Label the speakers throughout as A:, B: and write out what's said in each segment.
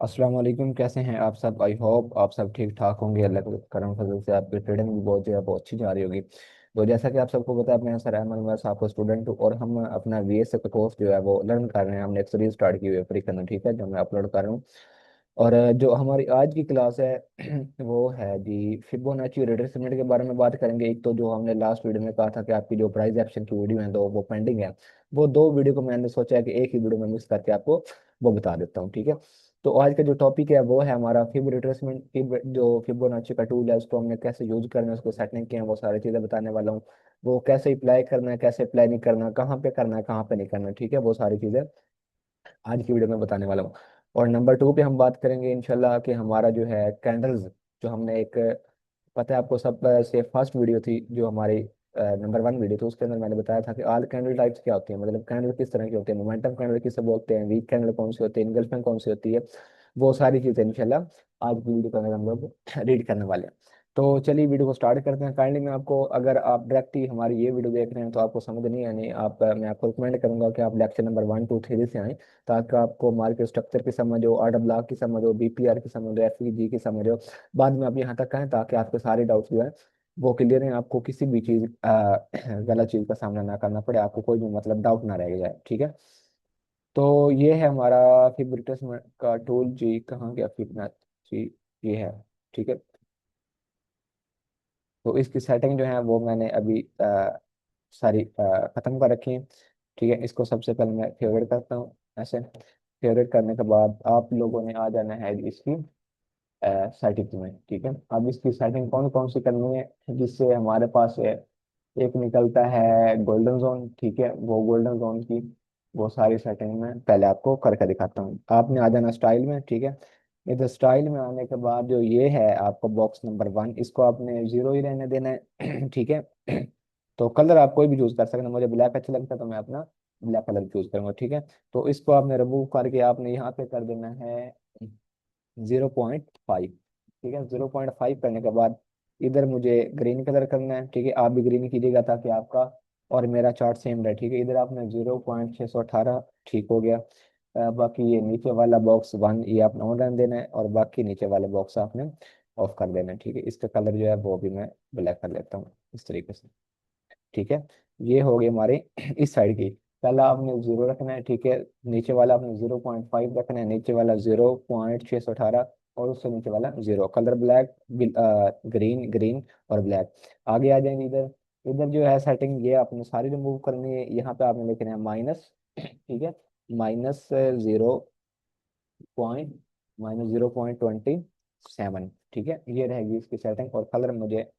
A: अस्सलाम वालेकुम। कैसे हैं आप सब? आई होप आप सब ठीक ठाक होंगे। अल्लाह के करम फजल से आपकी ट्रेडिंग भी बहुत जो है बहुत अच्छी जा रही होगी। तो जैसा कि आप सबको पता है, मैं सर अहमद वैस आपका स्टूडेंट हूँ और हम अपना VS का कोर्स जो है वो लर्न कर रहे हैं। हमने एक सीरीज स्टार्ट की हुई है फ्री करना, ठीक है, जो मैं अपलोड कर रहा हूँ। और जो हमारी आज की क्लास है वो है जी फिबोनाची रिट्रेसमेंट के बारे में बात करेंगे। एक तो जो हमने लास्ट वीडियो में कहा था कि आपकी जो प्राइस एक्शन की वीडियो है दो वो पेंडिंग है। वो दो वीडियो को मैंने सोचा है कि एक ही वीडियो में मिक्स करके आपको वो बता देता हूँ, ठीक है। तो आज का जो टॉपिक है वो है हमारा फिब रिट्रेसमेंट। फिब जो फिबोनाची का टूल है उसको हमने कैसे यूज करना है, उसको सेटिंग किया है, वो सारी चीज़ें बताने वाला हूँ। वो कैसे अप्लाई करना है, कैसे अप्लाई नहीं करना, कहाँ पे करना है, कहाँ पे नहीं करना, ठीक है, वो सारी चीज़ें आज की वीडियो में बताने वाला हूँ। और नंबर 2 पे हम बात करेंगे इंशाल्लाह कि हमारा जो है कैंडल्स, जो हमने एक, पता है आपको सब से फर्स्ट वीडियो थी जो हमारी नंबर 1 वीडियो थी, उसके अंदर मैंने बताया था कि ऑल कैंडल टाइप्स क्या होती है, मतलब कैंडल किस तरह की होती है, मोमेंटम कैंडल किसे बोलते हैं, वीक कैंडल कौन सी होती है, इनगल्फिंग कौन सी होती है। वो सारी चीज़ें इंशाल्लाह आज की वीडियो के अंदर हम लोग रीड करने वाले हैं। तो चलिए वीडियो को स्टार्ट करते हैं। काइंडली मैं आपको, अगर आप डायरेक्ट ही हमारी ये वीडियो देख रहे हैं तो आपको समझ नहीं आनी, आप मैं आपको रिकमेंड करूंगा कि आप लेक्चर नंबर 1 2 3 से आएँ, ताकि आपको मार्केट स्ट्रक्चर की समझ हो, ऑर्डर ब्लॉक की समझ हो, BPR की समझ हो, FEG की समझ हो। बाद में आप यहाँ तक आएँ ताकि आपके सारे डाउट्स जो है वो क्लियर हैं, आपको किसी भी चीज़ गलत चीज़ का सामना ना करना पड़े, आपको कोई भी मतलब डाउट ना रह जाए, ठीक है। तो ये है हमारा फिब्रिटस का टूल जी। कहाँ गया फिबना जी? ये है, ठीक है। तो इसकी सेटिंग जो है वो मैंने अभी सारी ख़त्म कर रखी है, ठीक है। इसको सबसे पहले मैं फेवरेट करता हूँ ऐसे। फेवरेट करने के बाद आप लोगों ने आ जाना है इसकी सेटिंग में, ठीक है। अब इसकी सेटिंग कौन कौन सी करनी है, जिससे हमारे पास एक निकलता है गोल्डन जोन, ठीक है। वो गोल्डन जोन की वो सारी सेटिंग में पहले आपको करके दिखाता हूँ। आपने आ जाना स्टाइल में, ठीक है। इधर स्टाइल में आने के बाद जो ये है आपको बॉक्स नंबर 1, इसको आपने 0 ही रहने देना है ठीक है। तो कलर आप कोई भी चूज कर सकते हैं, मुझे ब्लैक अच्छा लगता है तो मैं अपना ब्लैक कलर चूज करूंगा, ठीक है। तो इसको आपने रिमूव करके आपने यहाँ पे कर देना है 0.5, ठीक है। 0.5 करने के बाद इधर मुझे ग्रीन कलर करना है, ठीक है। आप भी ग्रीन कीजिएगा ताकि आपका और मेरा चार्ट सेम रहे, ठीक है। इधर आपने 0.618, ठीक हो गया। बाकी ये नीचे वाला बॉक्स 1 ये आपने ऑन रहने देना है, और बाकी नीचे वाले बॉक्स आपने ऑफ कर देना है, ठीक है। इसका कलर जो है वो भी मैं ब्लैक कर लेता हूँ इस तरीके से, ठीक है। ये हो गई हमारी इस साइड की। पहला आपने 0 रखना है, ठीक है। नीचे वाला आपने 0.5 रखना है, नीचे वाला 0.618, और उससे नीचे वाला 0, कलर ब्लैक, ग्रीन ग्रीन और ब्लैक। आगे आ जाएंगे इधर। इधर जो है सेटिंग ये आपने सारी रिमूव करनी है। यहाँ पे आपने लिखना है माइनस, ठीक है। माइनस जीरो पॉइंट -0.27, ठीक है। ये रहेगी इसकी सेटिंग, और कलर मुझे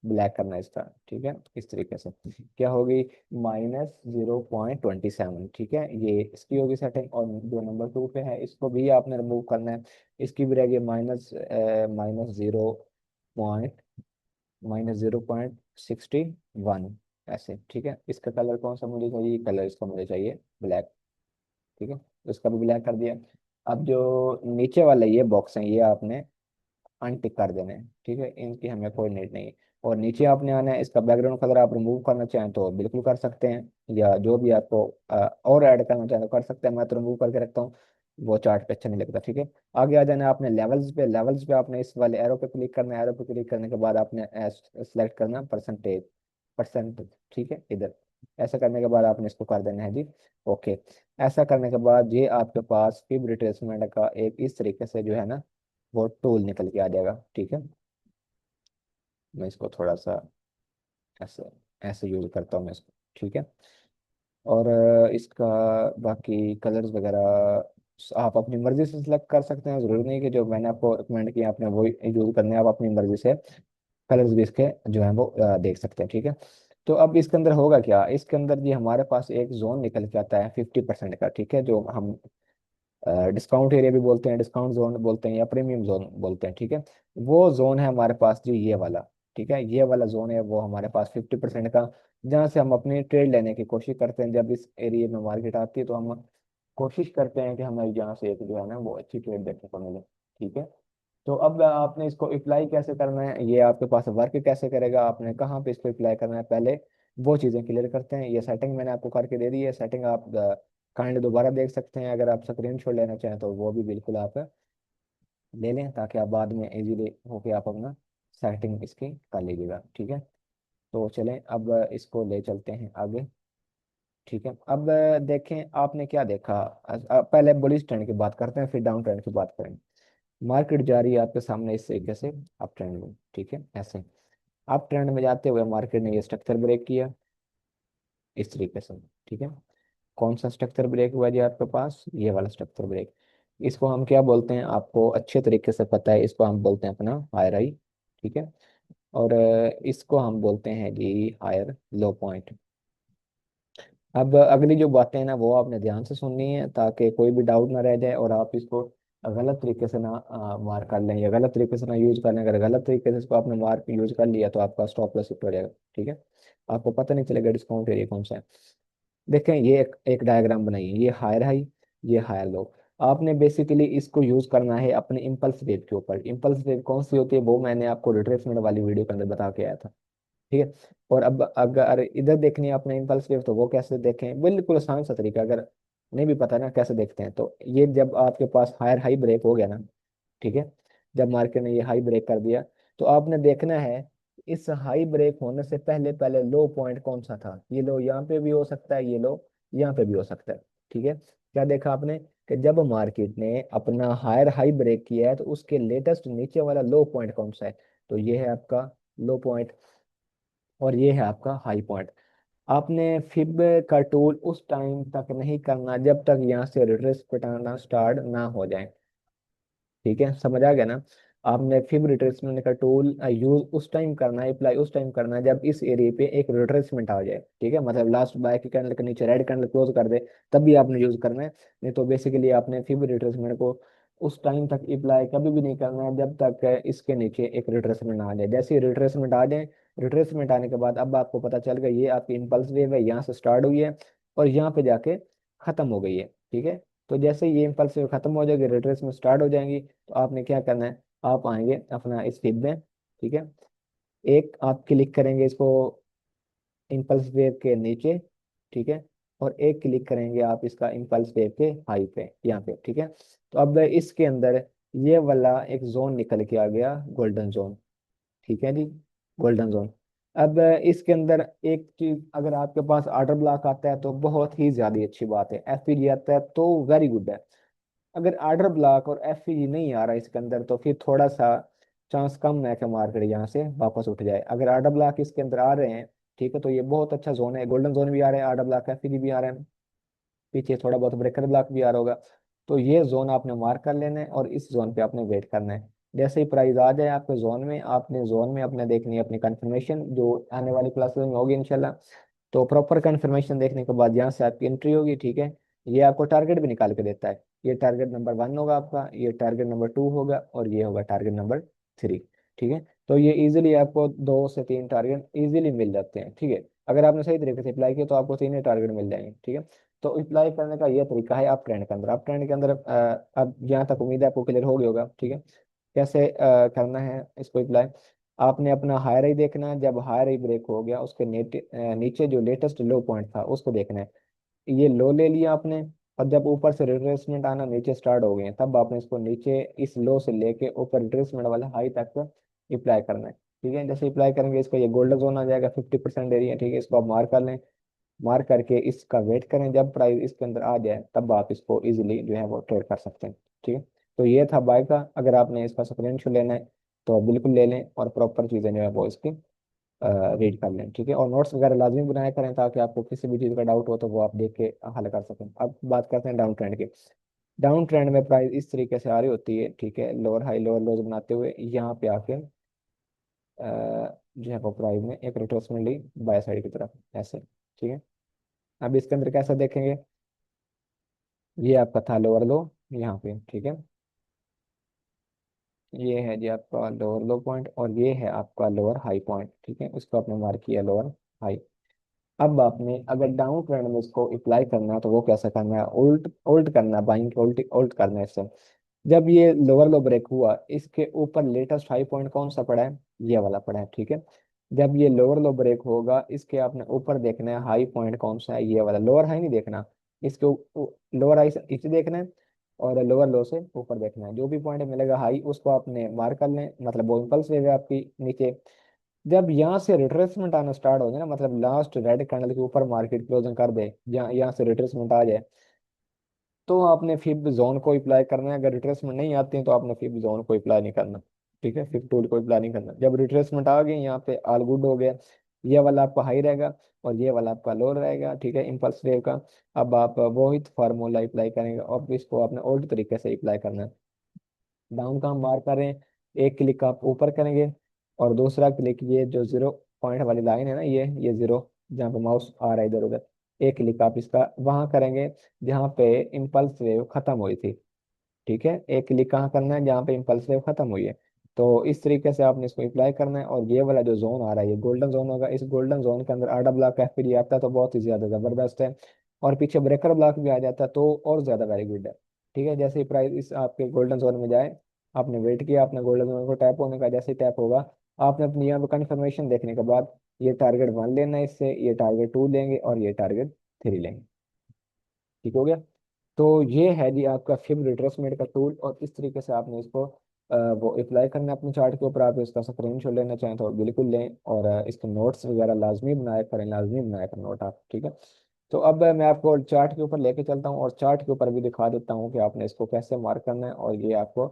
A: ब्लैक करना है इसका, ठीक है। इस तरीके से क्या होगी, -0.27, ठीक है। ये इसकी होगी सेटिंग। और जो नंबर 2 पे है इसको भी आपने रिमूव करना है। इसकी भी रहेगी माइनस जीरो पॉइंट -0.61 ऐसे, ठीक है। इसका कलर कौन सा मुझे चाहिए, कलर इसका मुझे चाहिए ब्लैक, ठीक है। तो इसका भी ब्लैक कर दिया। अब जो नीचे वाले ये बॉक्स हैं ये आपने अनटिक कर देने हैं, ठीक है। इनकी हमें कोई नीड नहीं है। और नीचे आपने आना है, इसका बैकग्राउंड कलर आप रिमूव करना चाहें तो बिल्कुल कर सकते हैं, या जो भी आपको और ऐड करना चाहें तो कर सकते हैं। मैं तो रिमूव करके रखता हूँ, वो चार्ट पे अच्छा नहीं लगता, ठीक है। आगे आ जाना है आपने लेवल्स पे। लेवल्स पे आपने इस वाले एरो पे क्लिक करना है। एरो पे क्लिक करने के बाद आपने सेलेक्ट करना परसेंटेज, परसेंटेज, ठीक है, इधर। ऐसा करने के बाद आपने इसको कर देना है जी ओके। ऐसा करने के बाद ये आपके पास फिब रिट्रेसमेंट का एक इस तरीके से जो है ना वो टूल निकल के आ जाएगा, ठीक है। मैं इसको थोड़ा सा ऐसे ऐसे यूज करता हूँ मैं इसको, ठीक है। और इसका बाकी कलर्स वगैरह आप अपनी मर्जी से सिलेक्ट कर सकते हैं। जरूरी नहीं कि जो मैंने आपको रिकमेंड किया आपने वही यूज करने हैं, आप अपनी मर्जी से कलर्स भी इसके जो है वो देख सकते हैं, ठीक है। तो अब इसके अंदर होगा क्या, इसके अंदर जी हमारे पास एक जोन निकल के आता है 50% का, ठीक है, जो हम डिस्काउंट एरिया भी बोलते हैं, डिस्काउंट जोन बोलते हैं, या प्रीमियम जोन बोलते हैं, ठीक है। वो जोन है हमारे पास जो ये वाला, ठीक है। ये वाला जोन है वो हमारे पास 50% का, जहाँ से हम अपनी ट्रेड लेने की कोशिश करते हैं। जब इस एरिया में मार्केट आती है तो हम कोशिश करते हैं कि हमें यहाँ से एक जो है ना वो अच्छी ट्रेड देखने को मिले, ठीक है। तो अब आपने इसको अप्लाई कैसे करना है, ये आपके पास वर्क कैसे करेगा, आपने कहाँ पे इसको अप्लाई करना है, पहले वो चीज़ें क्लियर करते हैं। ये सेटिंग मैंने आपको करके दे दी है। सेटिंग आप काइंड दोबारा देख सकते हैं, अगर आप स्क्रीन शॉट लेना चाहें तो वो भी बिल्कुल आप ले लें, ताकि आप बाद में इजीली होके आप अपना सेटिंग इसकी कर लीजिएगा, ठीक है। तो चलें अब इसको ले चलते हैं आगे, ठीक है। अब देखें आपने क्या देखा। पहले बुलिश ट्रेंड की बात करते हैं, फिर डाउन ट्रेंड की बात करेंगे। मार्केट जा रही है आपके सामने इस तरीके से अप ट्रेंड में, ठीक है, ऐसे अप ट्रेंड में जाते हुए मार्केट ने ये स्ट्रक्चर ब्रेक किया इस तरीके से, ठीक है। कौन सा स्ट्रक्चर ब्रेक हुआ जी आपके पास, ये वाला स्ट्रक्चर ब्रेक। इसको हम क्या बोलते हैं, आपको अच्छे तरीके से पता है, इसको हम बोलते हैं अपना हायर हाई, ठीक है। और इसको हम बोलते हैं जी हायर लो पॉइंट। अब अगली जो बातें हैं ना वो आपने ध्यान से सुननी है, ताकि कोई भी डाउट ना रह जाए और आप इसको गलत तरीके से ना मार कर लें, या गलत तरीके से ना यूज कर लें। अगर गलत तरीके से इसको आपने मार यूज कर लिया तो आपका स्टॉप लॉस हिट हो जाएगा, ठीक है। आपको पता नहीं चलेगा डिस्काउंट एरिया कौन सा है। देखें ये एक डायग्राम बनाइए, ये हायर हाई, ये हायर लो। आपने बेसिकली इसको यूज करना है अपने इम्पल्स वेव के ऊपर। इम्पल्स वेव कौन सी होती है वो मैंने आपको रिट्रेसमेंट वाली वीडियो के अंदर बता के आया था, ठीक है। और अब अगर इधर देखनी है अपने इम्पल्स वेव तो वो कैसे देखें, बिल्कुल आसान सा तरीका, अगर नहीं भी पता ना कैसे देखते हैं, तो ये जब आपके पास हायर हाई ब्रेक हो गया ना, ठीक है, जब मार्केट ने ये हाई ब्रेक कर दिया, तो आपने देखना है इस हाई ब्रेक होने से पहले पहले लो पॉइंट कौन सा था। ये लो यहाँ पे भी हो सकता है, ये लो यहाँ पे भी हो सकता है, ठीक है। क्या देखा आपने कि जब मार्केट ने अपना हायर हाई ब्रेक किया है तो उसके लेटेस्ट नीचे वाला लो पॉइंट कौन सा है, तो ये है आपका लो पॉइंट, और ये है आपका हाई पॉइंट। आपने फिब का टूल उस टाइम तक नहीं करना जब तक यहाँ से रिट्रेस पटाना स्टार्ट ना हो जाए, ठीक है, समझ आ गया ना। आपने फिब रिट्रेसमेंट का टूल यूज उस टाइम करना है, अप्लाई उस टाइम करना है जब इस एरिया पे एक रिट्रेसमेंट आ जाए, ठीक है। मतलब लास्ट बाय के कैंडल के नीचे रेड कैंडल क्लोज कर दे, तब भी आपने यूज करना है। नहीं तो बेसिकली आपने फिब रिट्रेसमेंट को उस टाइम तक अप्लाई कभी भी नहीं करना है जब तक इसके नीचे एक रिट्रेसमेंट आ जाए। जैसे ही रिट्रेसमेंट आ जाए, रिट्रेसमेंट आने के बाद अब आपको पता चल गया ये आपकी इम्पल्स वेव है, यहाँ से स्टार्ट हुई है और यहाँ पे जाके खत्म हो गई है, ठीक है। तो जैसे ही ये इम्पल्स वेव खत्म हो जाएगी, रिट्रेसमेंट स्टार्ट हो जाएंगी, तो आपने क्या करना है, आप आएंगे अपना इस फीड में, ठीक है। एक आप क्लिक करेंगे इसको इम्पल्स वेव के नीचे, ठीक है, और एक क्लिक करेंगे आप इसका इम्पल्स वेव के हाई पे यहाँ पे, ठीक है। तो अब इसके अंदर ये वाला एक जोन निकल के आ गया, गोल्डन जोन, ठीक है जी, गोल्डन जोन। अब इसके अंदर एक चीज, अगर आपके पास ऑर्डर ब्लॉक आता है तो बहुत ही ज्यादा अच्छी बात है, एफपीजी आता है तो वेरी गुड है। अगर आर्डर ब्लॉक और एफईजी नहीं आ रहा इसके अंदर तो फिर थोड़ा सा चांस कम है कि मार्केट यहाँ से वापस उठ जाए। अगर आर्डर ब्लॉक इसके अंदर आ रहे हैं, ठीक है, तो ये बहुत अच्छा जोन है, गोल्डन जोन भी आ रहा है, आर्डर ब्लॉक एफईजी भी आ रहा है, पीछे थोड़ा बहुत ब्रेकर ब्लॉक भी आ रहा होगा। तो ये जोन आपने मार्क कर लेना है और इस जोन पे आपने वेट करना है। जैसे ही प्राइस आ जाए आपके जोन में, आपने जोन में अपने देखनी है अपनी कंफर्मेशन, जो आने वाली क्लासेस में होगी इंशाल्लाह। तो प्रॉपर कंफर्मेशन देखने के बाद यहाँ से आपकी एंट्री होगी, ठीक है। ये आपको टारगेट भी निकाल के देता है, ये टारगेट नंबर 1 होगा आपका, ये टारगेट नंबर 2 होगा और ये होगा टारगेट नंबर 3, ठीक है। तो ये इजीली आपको 2 से 3 टारगेट इजीली मिल जाते हैं, ठीक है। अगर आपने सही तरीके से अप्लाई किया तो आपको 3 ही टारगेट मिल जाएंगे, ठीक है। तो अप्लाई करने का ये तरीका है, आप ट्रेंड के अंदर, आप ट्रेंड के अंदर अब यहाँ तक उम्मीद है आपको क्लियर हो गया होगा, ठीक है। कैसे करना है इसको अप्लाई। आपने अपना हायर ही देखना है, जब हायर ही ब्रेक हो गया उसके नीचे जो लेटेस्ट लो पॉइंट था उसको देखना है। ये लो ले लिया आपने, और जब ऊपर से रिट्रेसमेंट आना नीचे स्टार्ट हो गए तब आपने इसको नीचे इस लो से लेके ऊपर रिट्रेसमेंट वाला हाई तक अप्लाई करना है, ठीक है। जैसे अप्लाई करेंगे इसको ये गोल्डन जोन आ जाएगा 50% एरिया, ठीक है, इसको आप मार्क कर लें। मार्क करके इसका वेट करें, जब प्राइस इसके अंदर आ जाए तब आप इसको इजीली जो है वो ट्रेड कर सकते हैं, ठीक है। तो ये था बाय का, अगर आपने इसका स्क्रीनशॉट लेना है तो बिल्कुल ले लें और प्रॉपर चीज़ें जो है वो इसकी रीड कर लें, ठीक है। और नोट्स वगैरह लाजमी बनाया करें ताकि आपको किसी भी चीज़ का डाउट हो तो वो आप देख के हल कर सकें। अब बात करते हैं डाउन ट्रेंड की। डाउन ट्रेंड में प्राइस इस तरीके से आ रही होती है, ठीक है, लोअर हाई लोअर लोज बनाते हुए यहाँ पे आके जो है वो प्राइस में एक रिट्रेसमेंट ली बाय साइड की तरफ ऐसे, ठीक है। अब इसके अंदर कैसा देखेंगे, ये आपका था लोअर लो यहाँ पे, ठीक है, ये है जी आपका लोअर लो पॉइंट और ये है आपका लोअर हाई पॉइंट, ठीक है, इसको आपने मार्क किया लोअर हाई। अब आपने अगर डाउन ट्रेंड में इसको अप्लाई करना है तो वो कैसे करना है, उल्ट उल्ट करना है, बाइंग उल्ट उल्ट करना है इससे। जब ये लोअर लो ब्रेक हुआ इसके ऊपर लेटेस्ट हाई पॉइंट कौन सा पड़ा है, ये वाला पड़ा है, ठीक है। जब ये लोअर लो ब्रेक होगा इसके आपने ऊपर देखना है हाई पॉइंट कौन सा है, ये वाला, लोअर हाई नहीं देखना, इसके लोअर हाई इसे देखना है। और लोअर लो से ऊपर देखना है। जो भी पॉइंट मिलेगा हाई उसको आपने मार्क कर लें, मतलब वो इम्पल्स वेव है आपकी नीचे। जब यहाँ से रिट्रेसमेंट आना स्टार्ट हो जाए ना, मतलब लास्ट रेड कैंडल के ऊपर मार्केट क्लोजिंग कर दे, यहाँ यहाँ से रिट्रेसमेंट आ जाए, तो आपने फिब जोन को अप्लाई करना है। अगर रिट्रेसमेंट नहीं आती है तो आपने फिब जोन को अप्लाई नहीं करना। ठीक है, फिब टूल को अप्लाई नहीं करना। जब रिट्रेसमेंट आ गई यहाँ पे ऑल गुड हो गया। ये वाला आपका हाई रहेगा और ये वाला आपका लो रहेगा, ठीक है, इम्पल्स वेव का। अब आप वो ही फार्मूला अप्लाई करेंगे और इसको आपने ओल्ड तरीके से अप्लाई करना है। डाउन का हम मार्क करें, एक क्लिक आप ऊपर करेंगे और दूसरा क्लिक ये जो जीरो पॉइंट वाली लाइन है ना, ये जीरो, जहाँ पे माउस आ रहा है इधर उधर, एक क्लिक आप इसका वहां करेंगे जहाँ पे इम्पल्स वेव खत्म हुई थी। ठीक है, एक क्लिक कहाँ करना है, जहाँ पे इम्पल्स वेव खत्म हुई है। तो इस तरीके से आपने इसको अप्लाई करना है। और ये वाला जो जोन आ रहा है ये गोल्डन जोन होगा। इस गोल्डन जोन के अंदर आधा ब्लॉक एफपीडी आता है तो बहुत ही ज्यादा जबरदस्त है, और पीछे ब्रेकर ब्लॉक भी आ जाता है तो और ज्यादा वेरी गुड है। ठीक है, जैसे ही प्राइस इस आपके गोल्डन जोन में जाए, आपने वेट किया, आपने गोल्डन जोन को टैप होने का, जैसे ही टैप होगा आपने अपनी यहाँ पे कंफर्मेशन देखने के बाद ये टारगेट 1 लेना है इससे, ये टारगेट 2 लेंगे और ये टारगेट 3 लेंगे। ठीक हो गया। तो ये है जी आपका फिब रिट्रेसमेंट का टूल, और इस तरीके से आपने इसको वो अप्लाई करना है अपने चार्ट के ऊपर। आप इसका स्क्रीनशॉट लेना चाहें तो बिल्कुल लें, और इसके नोट्स वगैरह लाजमी बनाया करें, लाजमी बनाया करें नोट आप। ठीक है, तो अब मैं आपको चार्ट के ऊपर लेके चलता हूँ और चार्ट के ऊपर भी दिखा देता हूँ कि आपने इसको कैसे मार्क करना है, और ये आपको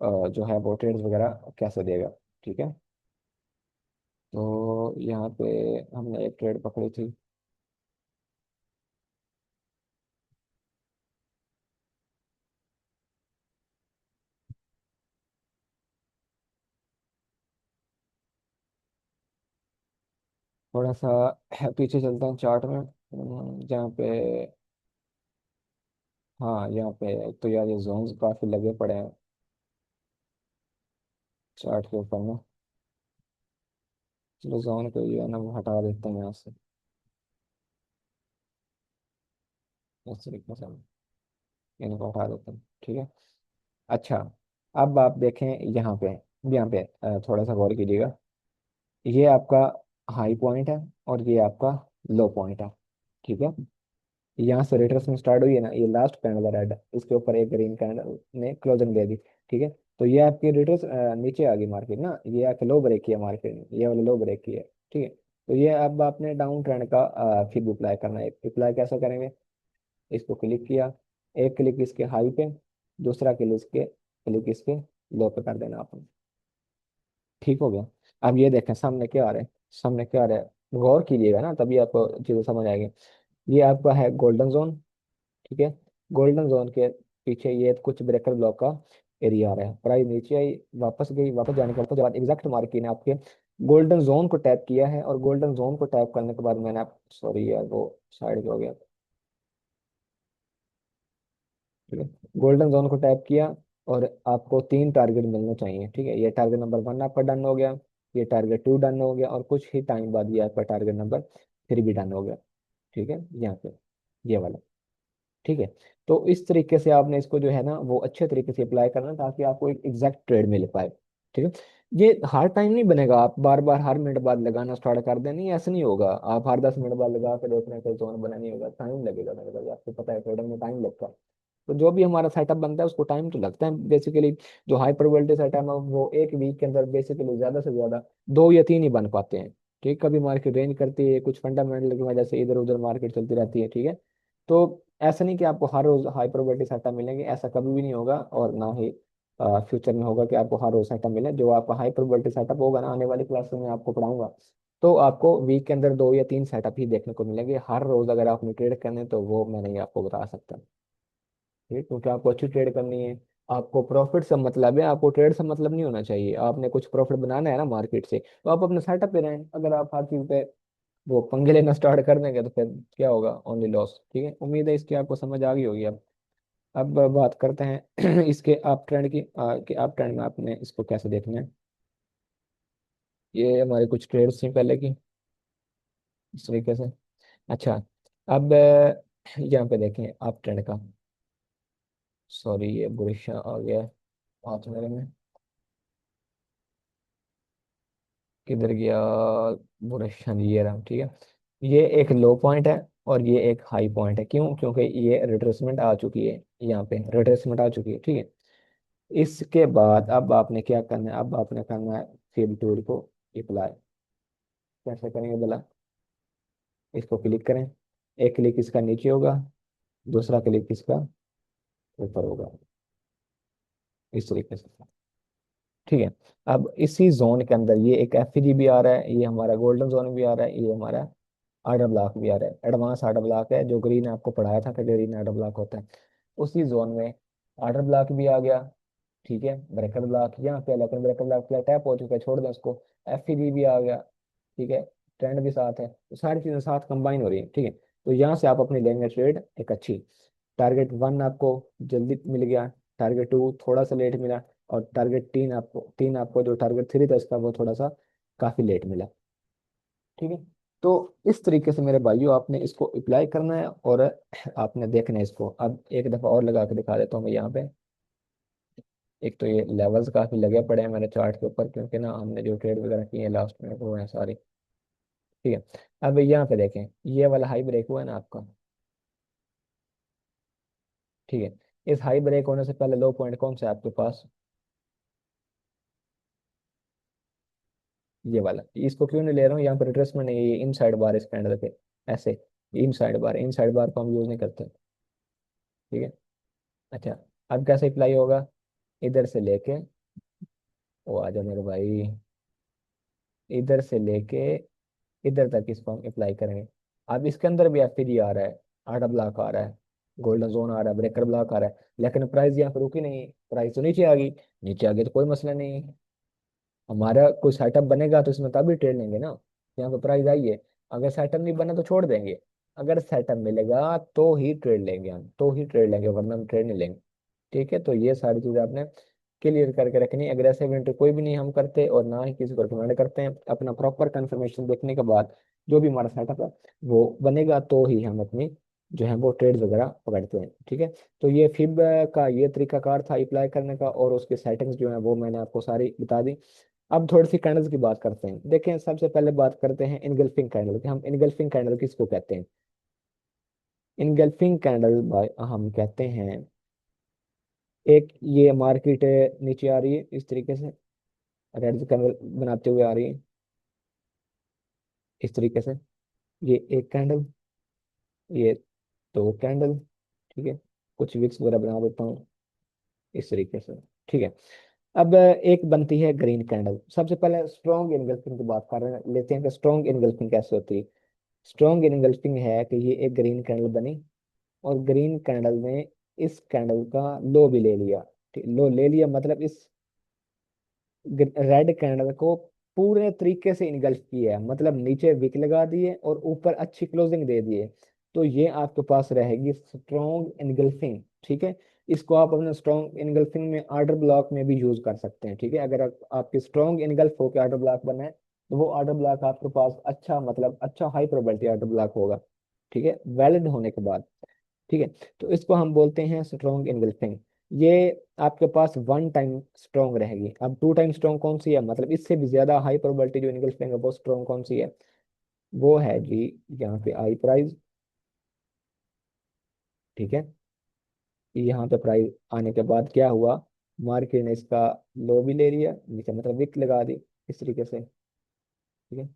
A: जो है वो ट्रेड्स वगैरह कैसे देगा। ठीक है, तो यहाँ पे हमने एक ट्रेड पकड़ी थी। थोड़ा सा पीछे चलता हूँ चार्ट में, जहाँ पे, हाँ यहाँ पे तो यार ये जोन्स काफी लगे पड़े हैं चार्ट के ऊपर ना। चलो जोन को जो है ना वो हटा देते हैं यहाँ से, इस तरीके से इनको हटा देते हैं। ठीक है, अच्छा, अब आप देखें यहाँ पे, यहाँ पे थोड़ा सा गौर कीजिएगा। ये आपका हाई पॉइंट है और ये आपका लो पॉइंट है। ठीक है, यहाँ से रिट्रेसमेंट स्टार्ट हुई है ना, ये लास्ट कैंडल है रेड, इसके ऊपर एक ग्रीन कैंडल ने क्लोजिंग दे दी। ठीक है, तो ये आपकी रिट्रेस नीचे आ गई मार्केट ना, ये आके लो ब्रेक किया मार्केट ने, ये वाला लो ब्रेक किया। ठीक है, तो ये अब आपने डाउन ट्रेंड का फिर अप्लाई करना है। अप्लाई कैसे करेंगे, इसको क्लिक किया, एक क्लिक इसके हाई पे, दूसरा क्लिक इसके लो पे कर देना आपने। ठीक हो गया। अब ये देखें सामने क्या आ रहा है, सामने क्या आ रहा है, गौर कीजिएगा ना तभी आपको चीजें समझ आएगी। ये आपका है गोल्डन जोन। ठीक है, गोल्डन जोन के पीछे ये कुछ ब्रेकर ब्लॉक का एरिया आ रहा है। प्राइस नीचे आई, वापस गई, वापस जाने के बाद एग्जैक्ट मार्केट ने आपके गोल्डन जोन को टैप किया है, और गोल्डन जोन को टैप करने के बाद मैंने आप, सॉरी यार वो साइड हो गया। ठीक है, गोल्डन जोन को टैप किया और आपको 3 टारगेट मिलने चाहिए। ठीक है, ये टारगेट नंबर 1 आपका डन हो गया, ये टारगेट 2 डन हो गया, और कुछ ही टाइम बाद ये आपका टारगेट नंबर 3 भी डन हो गया। ठीक है, यहाँ पे ये वाला। ठीक है, तो इस तरीके से आपने इसको जो है ना वो अच्छे तरीके से अप्लाई करना ताकि आपको एक एग्जैक्ट ट्रेड मिल पाए। ठीक है, ये हर टाइम नहीं बनेगा, आप बार बार हर मिनट बाद लगाना स्टार्ट कर दें, नहीं ऐसा नहीं होगा। आप हर 10 मिनट बाद लगा के देख रहे हैं, कोई जोन बना नहीं होगा, टाइम लगेगा मेरे भाई, आपको पता है ट्रेडिंग में टाइम लगता है। तो जो भी हमारा सेटअप बनता है उसको टाइम तो लगता है बेसिकली। जो हाई प्रोबेबिलिटी सेटअप है वो एक वीक के अंदर बेसिकली ज्यादा से ज्यादा 2 या 3 ही बन पाते हैं। ठीक, कभी मार्केट रेंज करती है, कुछ फंडामेंटल की वजह से इधर उधर मार्केट चलती रहती है। ठीक है, तो ऐसा नहीं कि आपको हर रोज हाई प्रोबेबिलिटी सेटअप मिलेंगे, ऐसा कभी भी नहीं होगा, और ना ही फ्यूचर में होगा कि आपको हर रोज सेटअप मिले। जो आपका हाई प्रोबेबिलिटी सेटअप होगा ना, आने वाली क्लास में आपको पढ़ाऊंगा, तो आपको वीक के अंदर 2 या 3 सेटअप ही देखने को मिलेंगे। हर रोज अगर आपने ट्रेड करने तो वो मैं नहीं आपको बता सकता। ठीक है, क्योंकि आपको अच्छी ट्रेड करनी है, आपको प्रॉफिट से मतलब है, आपको ट्रेड से मतलब नहीं होना चाहिए। आपने कुछ प्रॉफिट बनाना है ना मार्केट से, तो आप अपने सेटअप पे रहें। अगर आप हर चीज पे वो पंगे लेना स्टार्ट कर देंगे तो फिर क्या होगा, ओनली लॉस। ठीक है, उम्मीद है इसकी आपको समझ आ गई होगी। अब बात करते हैं इसके अप ट्रेंड की, कि अप ट्रेंड में आपने इसको कैसे देखना है। ये हमारे कुछ ट्रेड्स थी पहले की, इस तरीके से। अच्छा, अब यहाँ पे देखें अप ट्रेंड का, सॉरी ये बुरशा आ गया है हाथ मेरे में, किधर गया बुरशा, ये रहा। ठीक है, ये एक लो पॉइंट है, और ये एक हाई पॉइंट है। क्यों? क्योंकि ये रिट्रेसमेंट आ चुकी है, यहाँ पे रिट्रेसमेंट आ चुकी है, ठीक है। इसके बाद अब आपने क्या करना है, अब आपने करना है फिल टूल को अप्लाई। कैसे करेंगे बोला? इसको क्लिक करें, एक क्लिक इसका नीचे होगा, दूसरा क्लिक इसका ऊपर होगा, इस तरीके से, ठीक है। अब इसी जोन के अंदर ये एक एफ भी आ रहा है, ये हमारा गोल्डन जोन भी आ रहा है, ये हमारा आर्डर ब्लॉक भी आ रहा है, एडवांस आर्डर ब्लॉक है, जो ग्रीन आपको पढ़ाया था कि ग्रीन आर्डर ब्लॉक होता है। उसी जोन में आर्डर ब्लॉक भी आ गया, ठीक है। ब्रेकर ब्लॉक यहाँ पे, लेकिन ब्रेकर ब्लॉक पे टैप हो चुका है, छोड़ दें उसको। एफ भी आ गया, ठीक है। ट्रेंड भी साथ है, तो सारी चीजें साथ कंबाइन हो रही है, ठीक है। तो यहाँ से आप अपनी लेंगे ट्रेड एक अच्छी। टारगेट 1 आपको जल्दी मिल गया, टारगेट 2 थोड़ा सा लेट मिला, और टारगेट 3 आपको जो टारगेट 3 था इसका, वो थोड़ा सा काफी लेट मिला, ठीक है। तो इस तरीके से मेरे भाइयों आपने इसको अप्लाई करना है, और आपने देखना है इसको। अब एक दफा और लगा के दिखा देता हूँ मैं यहाँ पे। एक तो ये लेवल्स काफी लगे पड़े हैं मेरे चार्ट के ऊपर, क्योंकि ना हमने जो ट्रेड वगैरह की है लास्ट में वो है सारी, ठीक है। अब यहाँ पे देखें, ये वाला हाई ब्रेक हुआ है ना आपका, ठीक है। इस हाई ब्रेक होने से पहले लो पॉइंट कौन सा है आपके पास? ये वाला। इसको क्यों नहीं ले रहा हूँ यहाँ पर? रिट्रेसमेंट नहीं है, ये इन साइड बार इस कैंडल पे, ऐसे। इन साइड बार को हम यूज नहीं करते, ठीक है। अच्छा, अब कैसे अप्लाई होगा? इधर से लेके, वो आ जाओ मेरे भाई, इधर से लेके इधर तक इसको हम अप्लाई करेंगे। अब इसके अंदर भी एफ आ रहा है, आर्डर ब्लॉक आ रहा है, गोल्डन जोन आ रहा है, ब्रेकर ब्लॉक आ रहा है, लेकिन प्राइस यहाँ पर रुकी नहीं, प्राइस तो नीचे आ गई। नीचे आ गई तो कोई मसला नहीं है, हमारा कोई सेटअप बनेगा तो इसमें तभी ट्रेड लेंगे ना। यहाँ पे प्राइस आई है, अगर सेटअप नहीं बना तो छोड़ देंगे। अगर सेटअप मिलेगा तो ही ट्रेड लेंगे हम, तो ही ट्रेड लेंगे, वरना हम ट्रेड नहीं लेंगे, ठीक है। तो ये सारी चीजें आपने क्लियर करके रखनी। अग्रेसिव एंट्री कोई भी नहीं हम करते, और ना ही किसी को रिकमेंड करते हैं। अपना प्रॉपर कंफर्मेशन देखने के बाद जो भी हमारा सेटअप है वो बनेगा, तो ही हम अपनी जो है वो ट्रेड वगैरह पकड़ते हैं, ठीक है। तो ये फिब का ये तरीकाकार था अप्लाई करने का, और उसके सेटिंग्स जो है वो मैंने आपको सारी बता दी। अब थोड़ी सी कैंडल्स की बात करते हैं। देखें, सबसे पहले बात करते हैं इनगल्फिंग कैंडल की। हम इनगल्फिंग कैंडल किसको कहते हैं? इनगल्फिंग कैंडल भाई हम कहते हैं, एक ये मार्केट नीचे आ रही है इस तरीके से, रेड कैंडल बनाते हुए आ रही है इस तरीके से, ये एक कैंडल, ये दो कैंडल, ठीक है। कुछ विक्स वगैरह बना देता हूँ इस तरीके से, ठीक है। अब एक बनती है ग्रीन कैंडल। सबसे पहले स्ट्रॉन्ग इनगल्फिंग की बात कर रहे हैं, लेते हैं कि स्ट्रॉन्ग इनगल्फिंग कैसे होती है। स्ट्रॉन्ग इनगल्फिंग है कि ये एक ग्रीन कैंडल बनी, और ग्रीन कैंडल ने इस कैंडल का लो भी ले लिया, लो ले लिया, मतलब इस रेड कैंडल को पूरे तरीके से इनगल्फ किया है, मतलब नीचे विक लगा दिए और ऊपर अच्छी क्लोजिंग दे दिए। तो ये आपके पास रहेगी स्ट्रॉन्ग इनगल्फिंग, ठीक है। इसको आप अपने स्ट्रॉन्ग इनगल्फिंग में आर्डर ब्लॉक में भी यूज कर सकते हैं, ठीक है। अगर आपकी स्ट्रॉन्ग इनगल्फ होकर आर्डर ब्लॉक बना है, तो वो आर्डर ब्लॉक आपके पास अच्छा, मतलब अच्छा हाई प्रोबेबिलिटी आर्डर ब्लॉक होगा, ठीक है, वैलिड होने के बाद, ठीक है। तो इसको हम बोलते हैं स्ट्रॉन्ग इनगल्फिंग। ये आपके पास 1 टाइम स्ट्रॉन्ग रहेगी। अब 2 टाइम स्ट्रॉन्ग कौन सी है, मतलब इससे भी ज्यादा हाई प्रोबेबिलिटी जो इनगल्फिंग है वो स्ट्रॉन्ग कौन सी है? वो है जी, यहाँ पे आई प्राइस, ठीक है। यहाँ पे प्राइस आने के बाद क्या हुआ, मार्केट ने इसका लो भी ले लिया नीचे, मतलब विक लगा दी इस तरीके से, ठीक है।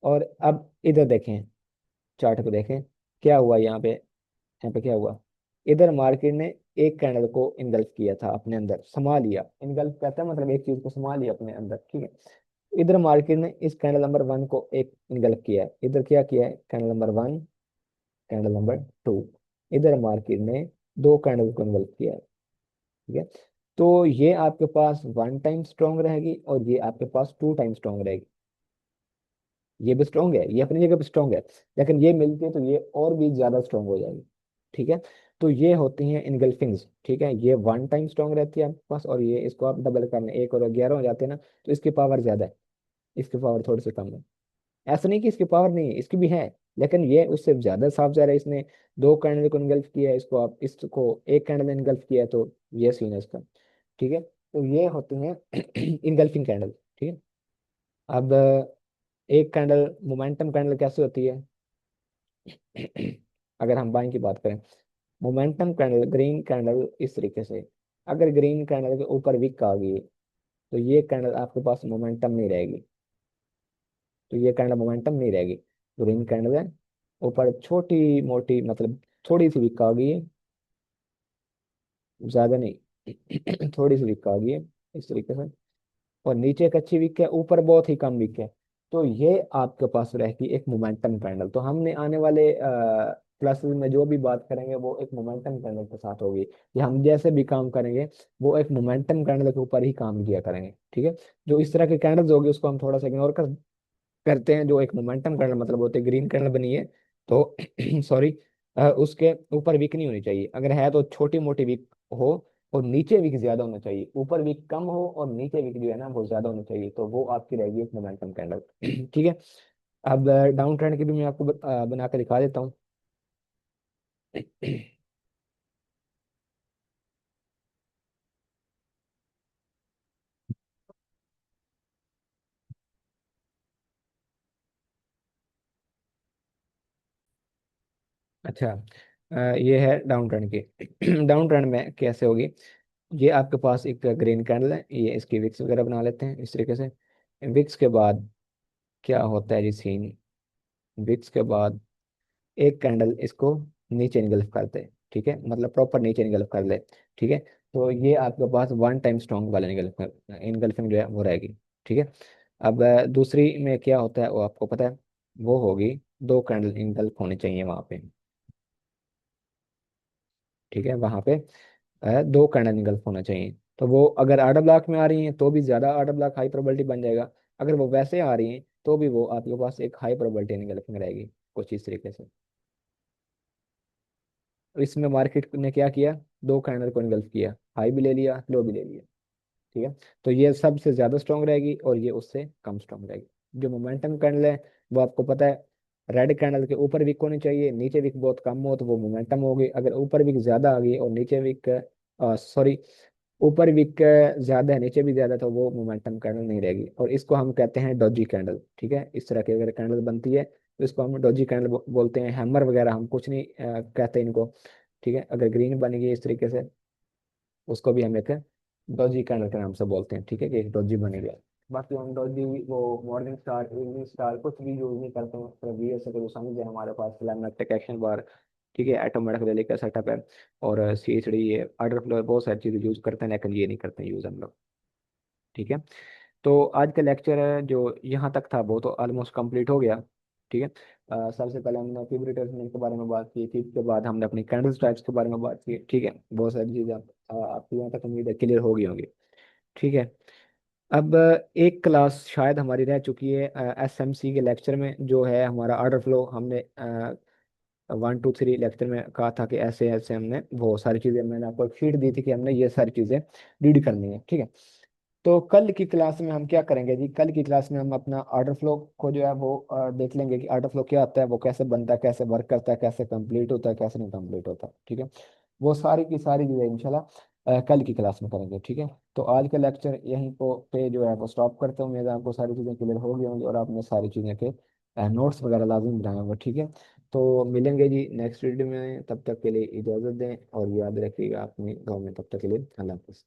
A: और अब इधर देखें, चार्ट को देखें, क्या हुआ यहाँ पे क्या हुआ, इधर मार्केट ने एक कैंडल को इनगल्फ किया था, अपने अंदर समा लिया। इनगल्फ कहता है मतलब एक चीज को समा लिया अपने अंदर, ठीक है। इधर मार्केट ने इस कैंडल नंबर 1 को एक इनगल्फ किया है, इधर क्या किया है, कैंडल नंबर 1, कैंडल नंबर 2, इधर मार्केट ने दो कैंडल को इनगल्फ किया है, ठीक है। तो ये आपके पास 1 टाइम स्ट्रॉन्ग रहेगी, और ये आपके पास 2 टाइम स्ट्रॉन्ग रहेगी। ये भी स्ट्रॉन्ग है, ये अपनी जगह पे स्ट्रॉन्ग है, लेकिन ये मिलती है तो ये और भी ज्यादा स्ट्रॉन्ग हो जाएगी, ठीक है। तो ये होती हैं इनगल्फिंग्स, ठीक है। ये 1 टाइम स्ट्रॉन्ग रहती है आपके पास, और ये इसको आप डबल करने, 1 और 11 हो जाते हैं ना, तो इसकी पावर ज्यादा है, इसकी पावर थोड़ी सी कम है। ऐसा नहीं कि इसकी पावर नहीं है, इसकी भी है, लेकिन ये उससे ज्यादा साफ जा रहा है। इसने दो कैंडल को इनगल्फ किया है, इसको आप इसको एक कैंडल ने इनगल्फ किया है, तो ये सीन है इसका, ठीक है। तो ये होती हैं इनगल्फिंग कैंडल, ठीक है। अब एक कैंडल मोमेंटम कैंडल कैसे होती है? अगर हम बाइंग की बात करें, मोमेंटम कैंडल, ग्रीन कैंडल इस तरीके से, अगर ग्रीन कैंडल के ऊपर विक आ गई तो ये कैंडल आपके पास मोमेंटम नहीं रहेगी, तो ये कैंडल मोमेंटम नहीं रहेगी। ग्रीन कैंडल है, ऊपर छोटी मोटी मतलब थोड़ी सी विक आ गई है, ज्यादा नहीं थोड़ी सी विक आ गई है इस तरीके से, और नीचे एक अच्छी विक है, ऊपर बहुत ही कम विक है, तो ये आपके पास रहेगी एक मोमेंटम कैंडल। तो हमने आने वाले क्लासेस में जो भी बात करेंगे वो एक मोमेंटम कैंडल के साथ होगी, कि हम जैसे भी काम करेंगे वो एक मोमेंटम कैंडल के ऊपर ही काम किया करेंगे, ठीक है। जो इस तरह के कैंडल्स होगी उसको हम थोड़ा सा इग्नोर करते हैं। जो एक मोमेंटम कैंडल मतलब होते हैं ग्रीन कैंडल बनी है तो सॉरी, उसके ऊपर विक नहीं होनी चाहिए, अगर है तो छोटी मोटी विक हो, और नीचे विक ज्यादा होना चाहिए, ऊपर विक कम हो और नीचे विक जो है ना वो ज्यादा होनी चाहिए, तो वो आपकी रहेगी एक मोमेंटम कैंडल। ठीक है। अब डाउन ट्रेंड की भी मैं आपको बना के दिखा देता हूँ। अच्छा, ये है डाउन ट्रेंड की। डाउन ट्रेंड में कैसे होगी, ये आपके पास एक ग्रीन कैंडल है, ये इसकी विक्स वगैरह बना लेते हैं इस तरीके से। विक्स के बाद क्या होता है जी सीन, विक्स के बाद एक कैंडल इसको नीचे इनगल्फ कर दे, ठीक है, मतलब प्रॉपर नीचे इनगल्फ कर ले, ठीक है। तो ये आपके पास वन टाइम स्ट्रॉन्ग वाला इनगल्फिंग जो है वो रहेगी, ठीक है। अब दूसरी में क्या होता है वो आपको पता है, वो होगी दो कैंडल इनगल्फ होनी चाहिए वहां पे, ठीक है, वहां पे दो कैंडल इनगल्फ होना चाहिए। तो वो अगर आर्डर ब्लॉक में आ रही हैं तो भी ज्यादा आर्डर ब्लॉक हाई प्रोबेबिलिटी बन जाएगा, अगर वो वैसे आ रही हैं तो भी वो आपके पास एक हाई प्रोबेबिलिटी इनगल्फिंग रहेगी, कुछ इस तरीके से। इसमें मार्केट ने क्या किया, दो कैंडल को इनगल्फ किया, हाई भी ले लिया लो भी ले लिया, ठीक है। तो ये सबसे ज्यादा स्ट्रांग रहेगी और ये उससे कम स्ट्रांग रहेगी। जो मोमेंटम कैंडल है वो आपको पता है, रेड कैंडल के ऊपर विक होनी चाहिए, नीचे विक बहुत कम हो तो वो मोमेंटम होगी, अगर ऊपर विक ज्यादा आ गई और नीचे विक सॉरी, ऊपर विक ज्यादा है नीचे भी ज्यादा, तो वो मोमेंटम कैंडल नहीं रहेगी, और इसको हम कहते हैं डॉजी कैंडल, ठीक है। इस तरह की अगर कैंडल बनती है तो इसको हम डॉजी कैंडल बोलते हैं, हैमर वगैरह हम कुछ नहीं कहते इनको, ठीक है। अगर ग्रीन बनेगी इस तरीके से, उसको भी हम एक डॉजी कैंडल के नाम से बोलते हैं, ठीक है, कि एक डॉजी बनेगा। बाकी हम डॉजी वो मॉर्निंग स्टार इवनिंग स्टार कुछ भी यूज नहीं करते हैं, सिर्फ ये से जो समझ है हमारे पास क्लाइमेटिक एक्शन बार, ठीक है, एटोमेटिक रिले का सेटअप है, और CHD ये ऑर्डर फ्लो बहुत सारी चीज़ें यूज करते हैं, लेकिन ये नहीं करते हैं यूज हम लोग, ठीक है। तो आज का लेक्चर है जो यहाँ तक था वो तो ऑलमोस्ट कंप्लीट हो गया, ठीक है। सबसे पहले हमने फिब्रेट के बारे में बात की थी, उसके बाद हमने अपनी कैंडल टाइप्स के बारे में बात की, ठीक है। बहुत सारी चीज़ें आपको यहाँ तक उम्मीद है क्लियर हो गई होंगी, ठीक है। अब एक क्लास शायद हमारी रह चुकी है SMC के लेक्चर में, जो है हमारा ऑर्डर फ्लो। हमने 1 2 3 लेक्चर में कहा था कि ऐसे ऐसे हमने वो सारी चीज़ें, मैंने आपको एक शीट दी थी कि हमने ये सारी चीज़ें रीड करनी है, ठीक है। तो कल की क्लास में हम क्या करेंगे जी, कल की क्लास में हम अपना ऑर्डर फ्लो को जो है वो देख लेंगे कि ऑर्डर फ्लो क्या होता है, वो कैसे बनता है, कैसे वर्क करता है, कैसे कंप्लीट होता है, कैसे नहीं कंप्लीट होता, ठीक है। वो सारी की सारी चीज़ें इंशाल्लाह कल की क्लास में करेंगे, ठीक है। तो आज का लेक्चर यहीं पे जो है वो स्टॉप करते हैं। उम्मीद है आपको सारी चीज़ें क्लियर हो गई होंगी और आपने सारी चीज़ें के नोट्स वगैरह लाजमी बनाए होंगे, ठीक है। तो मिलेंगे जी नेक्स्ट वीडियो में, तब तक के लिए इजाज़त दें और याद रखिएगा अपने गाँव में, तब तक के लिए अल्लाह हाफ़िज़।